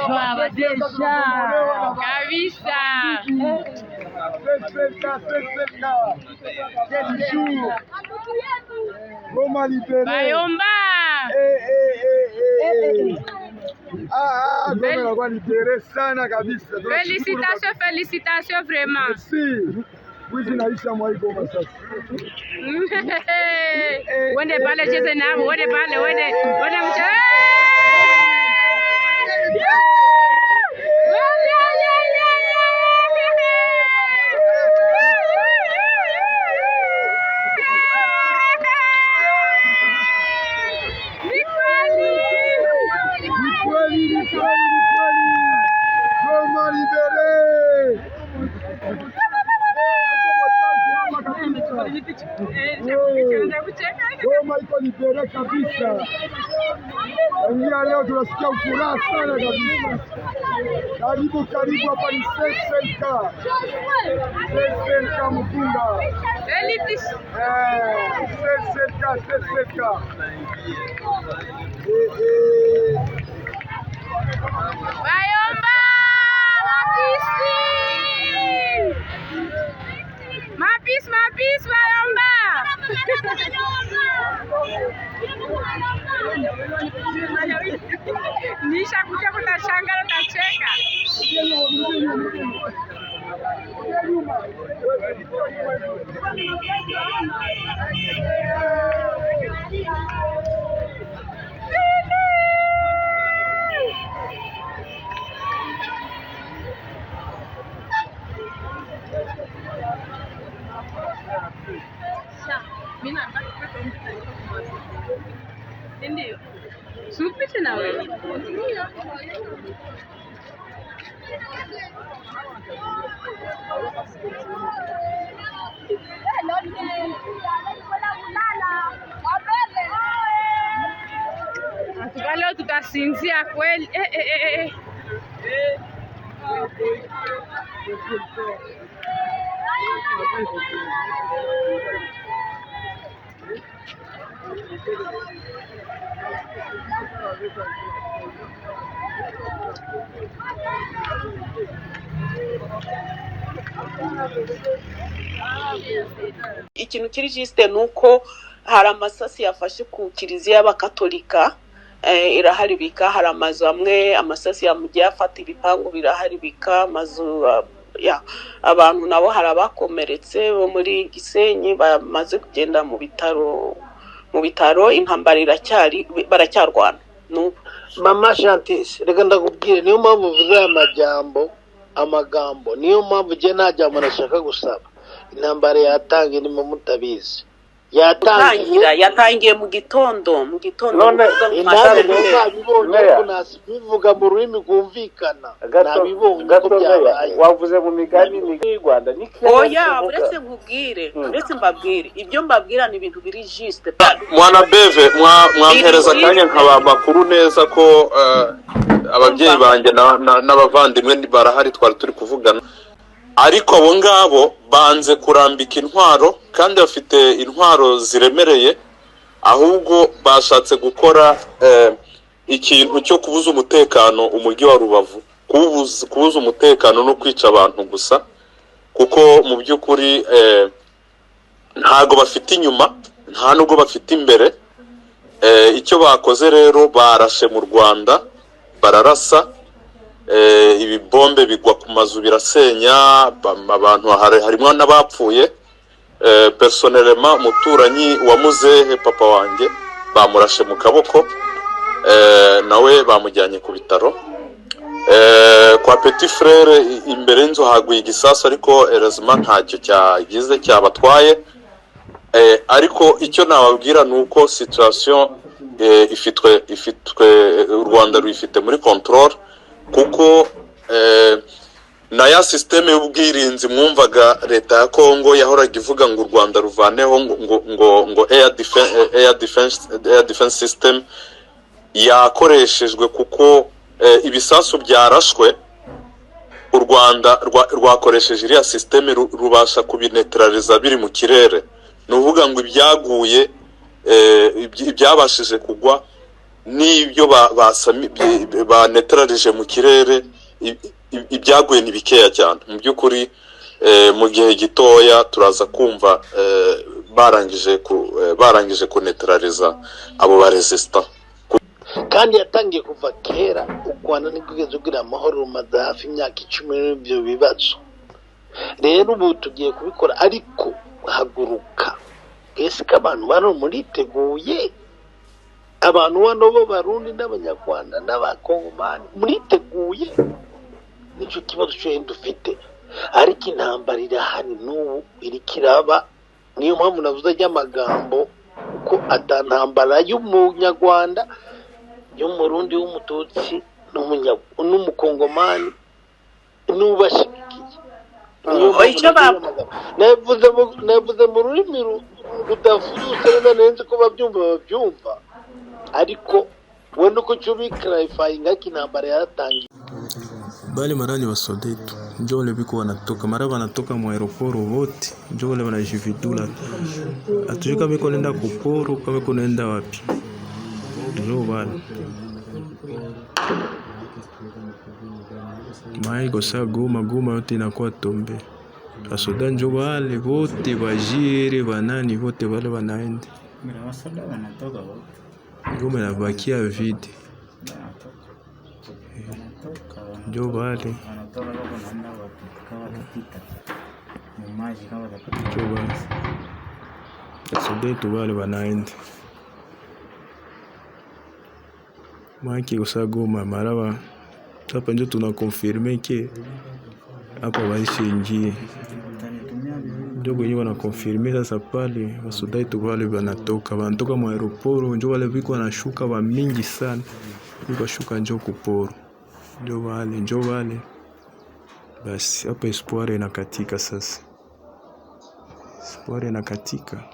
Twaba deja kabisa. Bayomba. Félicitations vraiment. Merci. Wende pale cheze nabo, wende pale, wende mche. Goma iko libere kabisa. Tangia leo tunasikia furaha sana kabisa. Karibu hapa ni SSLK. SSLK Mkunda. SSLK. Bayomba! Mapis, Bayomba! Nisha kuja kutashanga na tacheka. Ndio. Supite na wewe. Leo tutasinzia kweli. Ikintu kiri juste nuko hari amasasi yafashe ku kiliziya y'abakatolika iraharibika. Hari amazu amwe amasasi yamugiye afata ibipangu biraharibika. Amazu abantu nabo hari abakomeretse bo muri Gisenyi bamaze kugenda mu bitaro intambara baracyarwana. Mama Chantis, reka ndakubwire niyo mpamvu uvuze amagambo niyo mpamvu je najya murashaka gusaba intambara yatangiye ni mu mutabizi yatangiye mu gitondo none bivuga mu rurimi rwumvikana nabibonye ko byabaye wavuze mu migani y'u Rwanda ni oya uretse mbabwire ibyo mbabwira ni ibintu biri juste. Mwana Beve mwampereza kanya nkaba makuru neza ko ababyeyi banjye n'abavandimwe barahari twari turi kuvugana, ariko abo ngabo banze kurambika intwaro kandi bafite intwaro ziremereye, ahubwo bashatse gukora ikintu cyo kubuza umutekano umujyi wa Rubavu, kubuza umutekano no kwica abantu gusa, kuko mu by'ukuri ntago bafite inyuma nta nubwo bafite imbere. Icyo bakoze rero barashe mu Rwanda, bararasa ibibombe bigwa ku mazu birasenya abantu, harimo n'abapfuye. Personnellement muturanyi wa muzehe papa wanjye bamurashe mu kaboko, nawe bamujyanye ku bitaro. Kwa petit frère imbere y'inzu haguye igisasu, ariko heureusement ntacyo cyagize cyabatwaye. Ariko icyo nababwira nuko situation ifitwe u Rwanda ruyifite muri control, kuko na ya systeme y'ubwirinzi mwumvaga leta ya Kongo yahoraga ivuga ngo u Rwanda ruvaneho ngo air defense system yakoreshejwe, kuko ibisasu byarashwe u Rwanda rwakoresheje iriya systeme rubasha kubinetraliza biri mu kirere. Nuvuga ngo ibyaguye ibyabashije kugwa n'ibyo banetralije mu kirere ibyaguye ni bikeya cyane mu by'ukuri. Mu gihe gitoya turaza kumva barangije kunetraliza abo ba resistant, kandi yatangiye kuva kera. U Rwanda nigeze kugira amahoro rumaze hafi imyaka 10 n'ibyo bibazo. Rero ubu tugiye kubikora, ariko haguruka. Ese abantu bano muriteguye? Abantu bano bo Barundi n'Abanyarwanda n'Abakongomani muriteguye? Nicyo kibazo cyo dufite. Ariko intambara irahari n'ubu irikiraba. Niyo mpamvu navuze ry'amagambo ko atantambara y'umunyarwanda, y'umurundi, w'umututsi n'umukongomani n'ubashigikiye. Navuze mu rurimi rudafuruse nanenze ko babyumva, ariko wenda uko clarifying haki intambara yaratangiye. Bali marani wa Sodeto ndio wale biko wanatoka mara wanatoka mu aeroport wote, ndio wale wanajividula. Atujue kama iko nenda kuporo, kama iko nenda wapi. Ndio wale mai gosa Goma yote inakuwa tombe. Asoda ndio wale wote bajire banani wote wale wanaenda. Goma inabakia vide. Ndio wale Sodeto wale wanaenda maki gosa Goma marawa. Hapa ndio tunakonfirme ke hapa waishingie, ndio wenyewe wanakonfirme sasa. Pale Sodeto wale wanatoka mu aeroport, ndio wale biko wanashuka wa mingi sana, biko shuka ndio kuporo. Ndio wale basi. Hapa espoir inakatika sasa, espoir inakatika.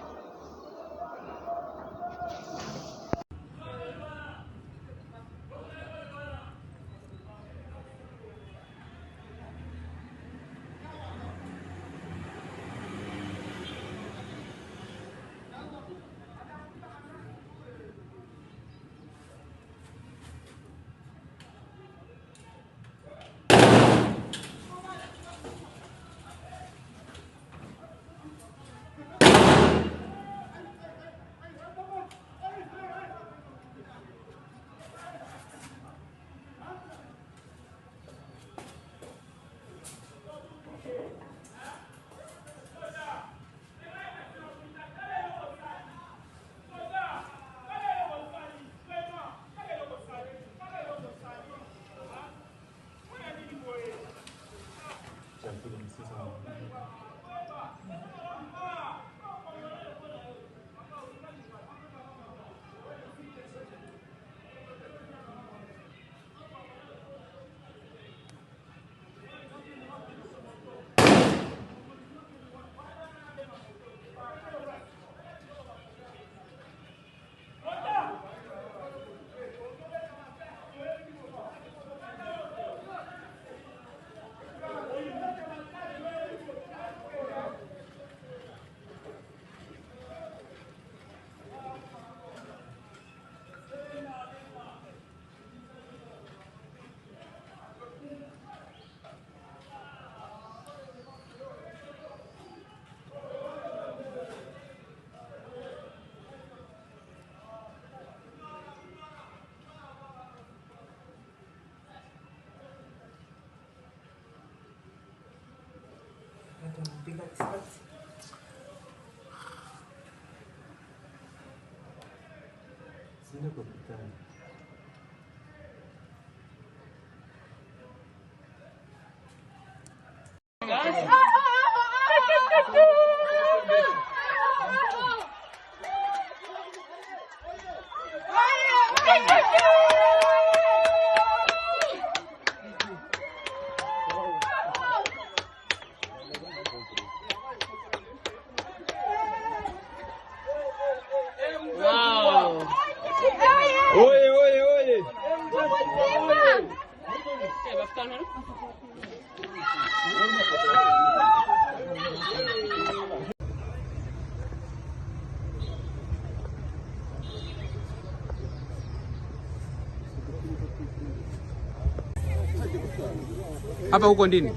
Hapa huko ndini?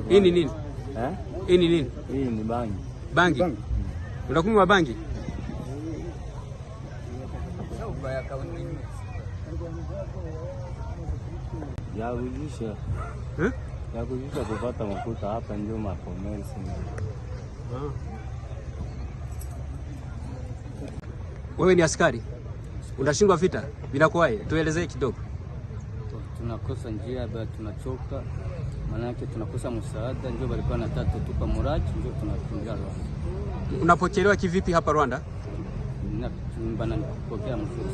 Hii ni nini? Hii ni nini? Hii ni bangi. Bangi? Unakunywa bangi? Ya kujisha. Ya kujisha kupata mafuta hapa ndio makomersi. Wewe ni askari? Unashindwa vita? Vinakuwaje? Tuelezee kidogo. Tunakosa njia, bado tunachoka. Maana yake tunakosa msaada, ndio walikuwa nataka tutupa muraji, ndio tunakimbia Rwanda. Unapokelewa kivipi hapa Rwanda? Bana nipokea mzuri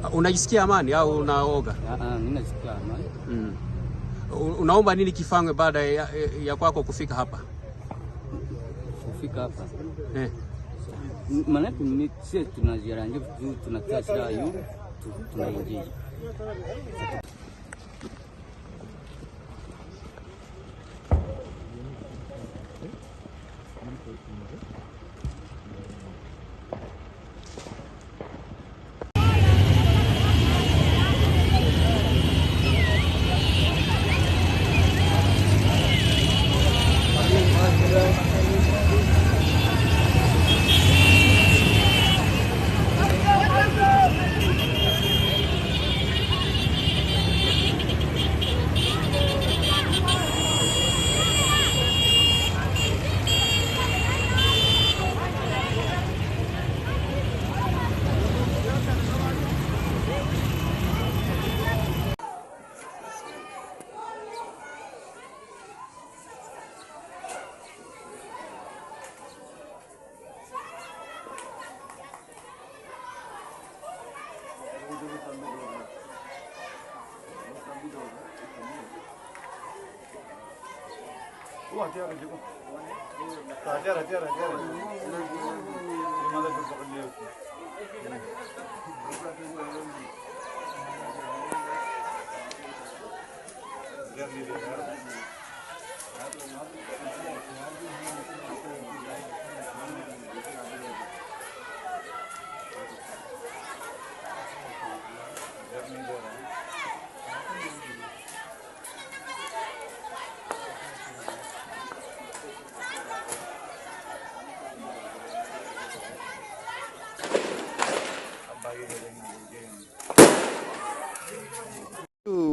sana. Unajisikia amani au unaoga? Mimi najisikia amani. Unaomba nini kifanywe baada ya kwako kufika hapa? Kufika hapa? Maana ni sisi tunajiranja juu tunatia silaha hiyo tunaingia.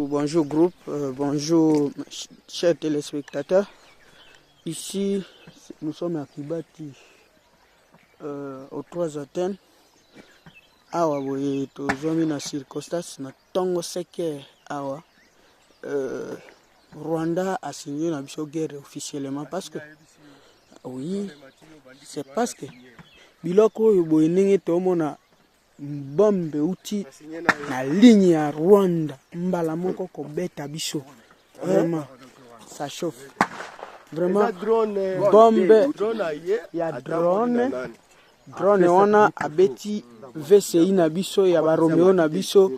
Bonjour groupe, bonjour chers téléspectateurs. Ici, nous sommes à Kibati, aux 3 Athènes. Awa boye tozomi na circonstance na tongo seke awa. Rwanda a signé la guerre officiellement parce que oui, c'est parce que biloko boye ndenge tomona bombe uti na ligne ya Rwanda mbala moko ko beta biso. Vraiment ça chauffe. Vraiment bombe ya drone wana abeti VCI na biso ya ba Romeo na biso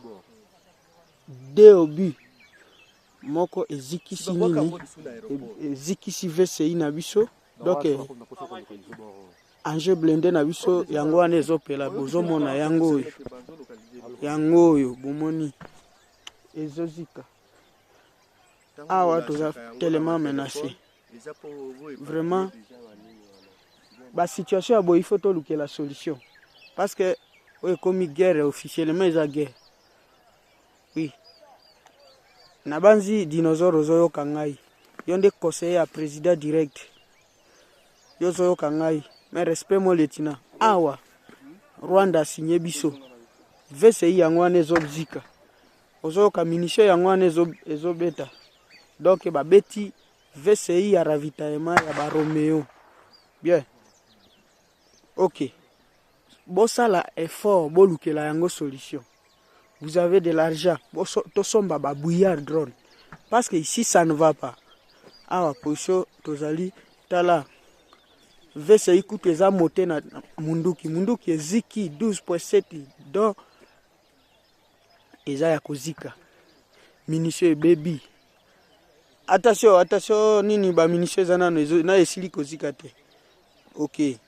DOB moko ezikisi nini ezikisi VCI na biso donc Ange blende na biso yango wana ezopela bozomona yango oyo bomoni ezozika awa toza tellement menacé vraiment ba situation abo il faut toluke la solution parce que oyo komi guerre officiellement eza guerre oui na banzi dinosaure ozoyoka ngai yo nde conseiller ya président direct yo zoyoka ngai mais respect mo lieutenant awa Rwanda signé biso VCI yango wana ezobzika ozoyoka munition yango wana ezobeta donc babeti VCI ya ravitaillement ya ba Romeo bien ok bosala effort bolukela yango solution. Vous avez de l'argent tosomba ba bouillard drone parce que ici ça ne va pas. Awa position tozali tala VCI coûte eza moté na munduki eziki 12.7 donc eza ya kozika munition baby. Attention nini ba munition eza na esili kozika te. OK.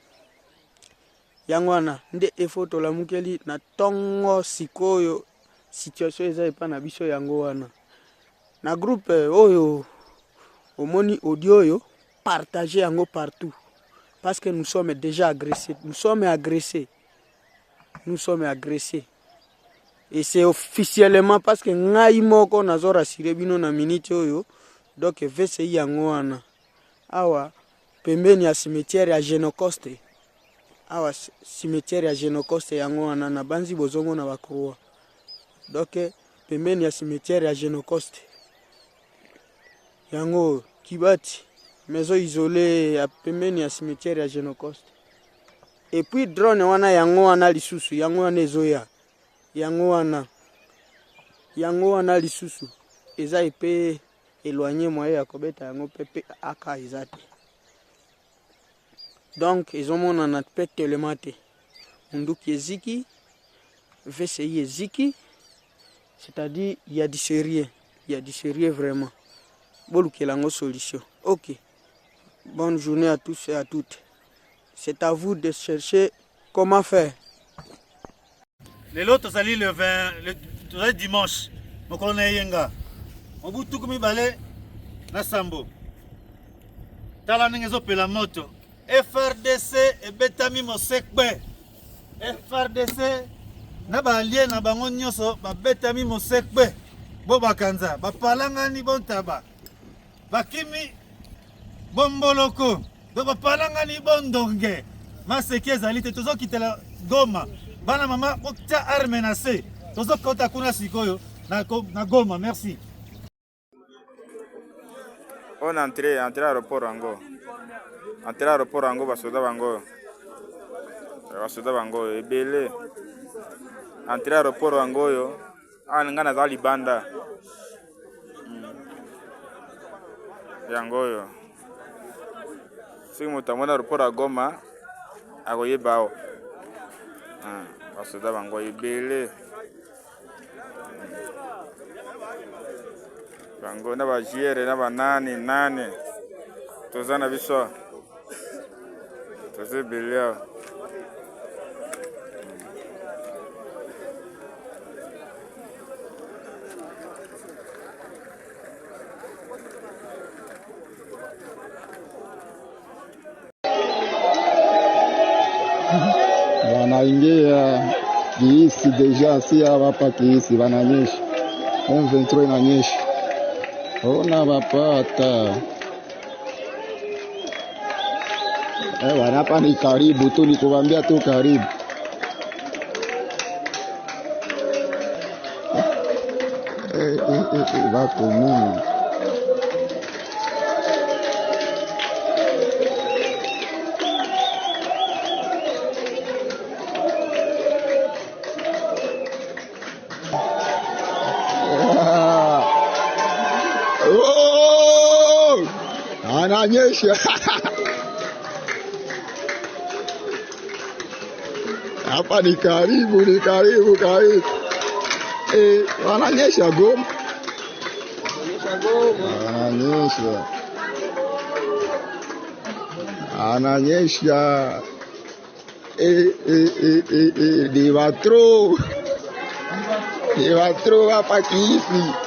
Yango wana nde effort tolamukeli na tongo sikoyo situation eza epa na biso yango wana. na groupe oyo omoni audio yo partager yango partout parce que nous sommes déjà agressés, nous sommes agressés et c'est officiellement parce que ngai moko nazo rassurer bino na minute oyo donc VCI yango wana awa pembeni ya cimetière ya Genocoste awa cimetière ya Genocoste yango wana na banzi bozongo na bakroa donc pembeni ya cimetière ya Genocoste yango Kibati maison isolée ya pembeni ya cimetière ya Genocoste et puis drone wana yango wana lisusu yango wana ezoya yango wana lisusu eza epe éloigné moyen ya kobeta yango pepe aka ezate donc ezomona na pe telemate munduki eziki VCI eziki c'est-à-dire il y a du sérieux vraiment bolukelango solution. OK, bonne journée à tous et à toutes. C'est à vous de chercher comment faire. Lelo tozali le 20 le dimanche mokolo na yenga mobutu kumi bale na sambo tala ndenge ezopela moto FRDC ebetami mosekpe FRDC na balie na bango nyonso babetami mosekpe bo bakanza bapalangani bontaba bakimi bomboloko do bapalangani bondonge maseki ezali te tozokitela Goma bana mama okta arme na se tozokota kuna sikoyo na Goma. Merci. On entré aéroport ango basoda bango ebele entré aéroport ango yo ngana za libanda yango yo siko mutamona aéroport a Goma akoyebao basoda bango ebele bango na bajiere na banane toza na biso toza ebele wanaingia kiisi deja, si hapa kiisi wananyesha M23 inanyesha, ona wapata wanapa ni karibu tu, nikuambia tu karibu. Wako mingi ananyesha hapa ni karibu wananyesha Goma, ananyesha ni watro hapa kiisi.